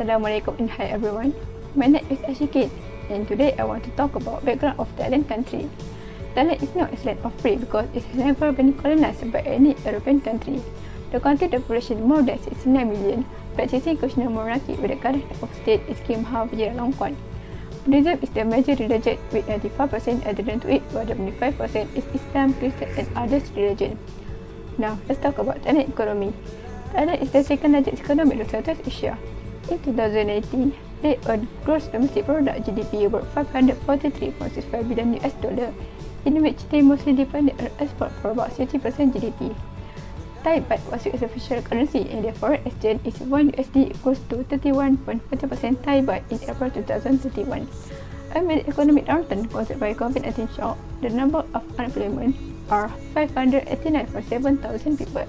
Assalamualaikum and hi everyone. My name is ASYIKIN and today I want to talk about background of Thailand country. Thailand is not a land of free because it has never been colonized by any European country. The country population more than 69 million, practicing constitutional monarchy with the current type of state is Kim Vajiralongkorn. Buddhism is the major religion with 95% adherent to it, while 75% is Islam, Christian and other religion. Now let's talk about Thailand economy. Thailand is the second largest economy in Southeast Asia. In 2018, they earned gross domestic product (GDP) worth $543.65 billion, in which they mostly depended on export for about 60% GDP. Thai baht was its official currency and the foreign exchange is $1 equals to 31.40% Thai baht in April 2021. Amid economic downturn caused by COVID-19 shock, the number of unemployment are 589.7,000 people.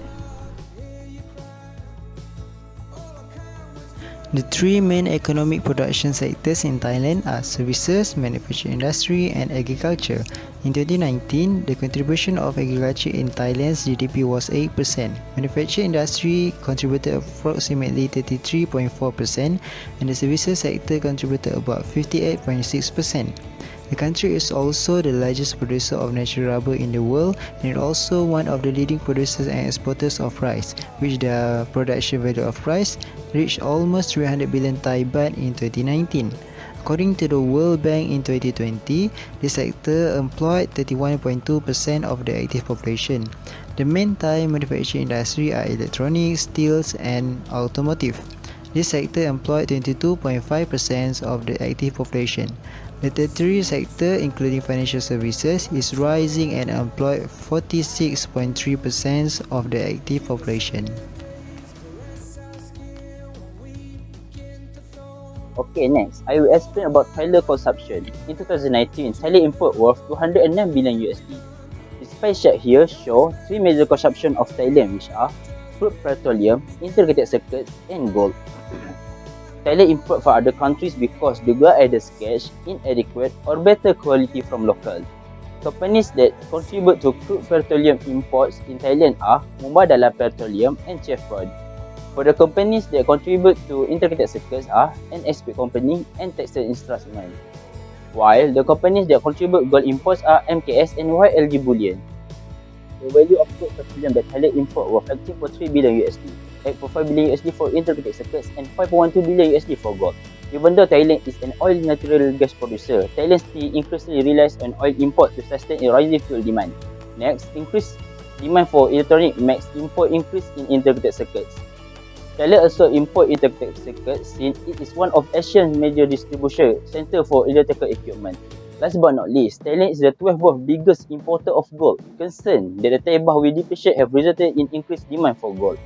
The three main economic production sectors in Thailand are services, manufacturing industry and agriculture. In 2019, the contribution of agriculture in Thailand's GDP was 8%. Manufacturing industry contributed approximately 33.4% and the services sector contributed about 58.6%. The country is also the largest producer of natural rubber in the world and also one of the leading producers and exporters of rice, which the production value of rice reached almost 300 billion Thai baht in 2019. According to the World Bank in 2020, the sector employed 31.2% of the active population. The main Thai manufacturing industry are electronics, steels and automotive. This sector employed 22.5% of the active population. The tertiary sector, including financial services, is rising and employed 46.3% of the active population. Okay, next, I will explain about Thailand consumption. In 2019, Thailand import worth $209 billion. Despite SHAHIR show three major consumption of Thailand, which are crude petroleum, integrated circuits, and gold. Thailand import from other countries because the goods either scarce, inadequate, or better quality from local. Companies that contribute to crude petroleum imports in Thailand are MOHAMAD Petroleum and Chevron. For the companies that contribute to integrated circuits are NSP Company and Textile Instruments, while the companies that contribute gold imports are MKS and YLG Bullion. The value of crude petroleum that Thailand import was $18.3 billion, $8.5 billion for integrated circuits, and $5.12 billion for gold. Even though Thailand is an oil natural gas producer, Thailand still increasingly relies on oil import to sustain a rising fuel demand. Next, increased demand for electronic makes import increase in integrated circuits. Thailand also import integrated circuits since it is one of Asia's major distribution center for electrical equipment. Last but not least, Thailand is the 12th biggest importer of gold. Concern that the Thai baht will depreciate have resulted in increased demand for gold.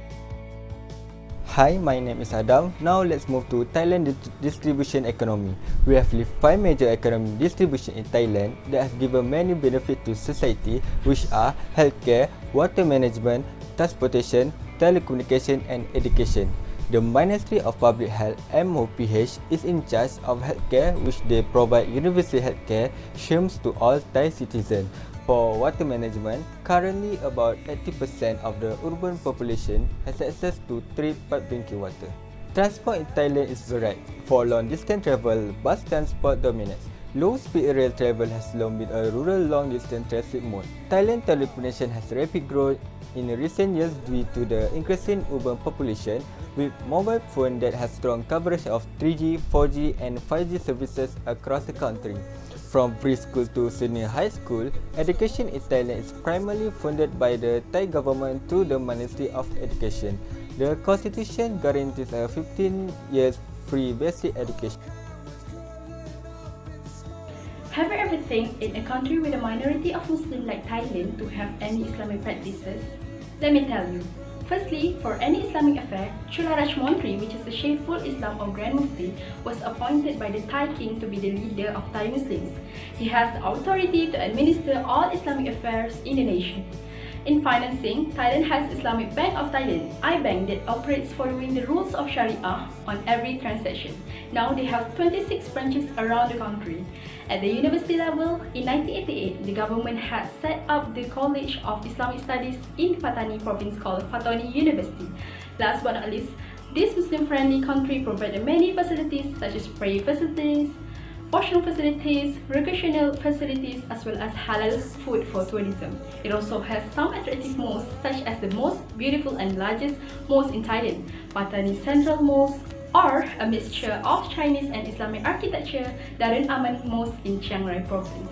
Hi, my name is Adam. Now let's move to Thailand distribution economy. We have 5 major economic distribution in Thailand that have given many benefits to society, which are healthcare, water management, transportation, telecommunication and education. The Ministry of Public Health (MOPH) is in charge of healthcare, which they provide universal healthcare schemes to all Thai citizens. For water management, currently about 80% of the urban population has access to treated drinking water. Transport in Thailand is varied. For long-distance travel, bus transport dominates. Low-speed rail travel has long been a rural long-distance transit mode. Thailand telecommunication has rapid growth in recent years due to the increasing urban population, with mobile phone that has strong coverage of 3G, 4G and 5G services across the country. From preschool to senior high school, education in Thailand is primarily funded by the Thai government through the Ministry of Education. The constitution guarantees a 15 years free basic education. Have you ever think in a country with a minority of Muslims like Thailand to have any Islamic practices? Let me tell you. Firstly, for any Islamic affair, Chularaj Montri, which is the Sheikhul Islam or Grand Mufti, was appointed by the Thai king to be the leader of Thai Muslims. He has the authority to administer all Islamic affairs in the nation. In financing, Thailand has Islamic Bank of Thailand, IBank, that operates following the rules of Sharia on every transaction. Now they have 26 branches around the country. At the university level, in 1988, the government had set up the College of Islamic Studies in Patani province called Patani University. Last but not least, This Muslim-friendly country provided many facilities such as prayer facilities, washroom facilities, recreational facilities, as well as halal food for tourism. It also has some attractive malls such as the most beautiful and largest mosque in Thailand, Patani Central Mosque, or a mixture of Chinese and Islamic architecture, Darul Aman Mosque in Chiang Rai Province.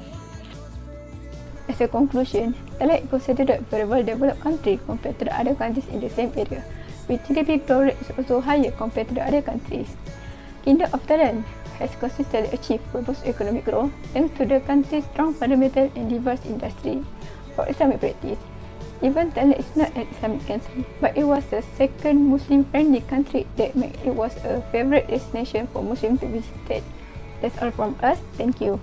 As a conclusion, Thailand is considered a very well-developed country compared to the other countries in the same area, with GDP growth rate is also higher compared to the other countries. Kingdom of Thailand has consistently achieved robust economic growth thanks to the country's strong fundamental and diverse industry for Islamic practice. Even Thailand is not an Islamic country, but it was the second Muslim-friendly country that made it was a favorite destination for Muslims to visit. That's all from us. Thank you.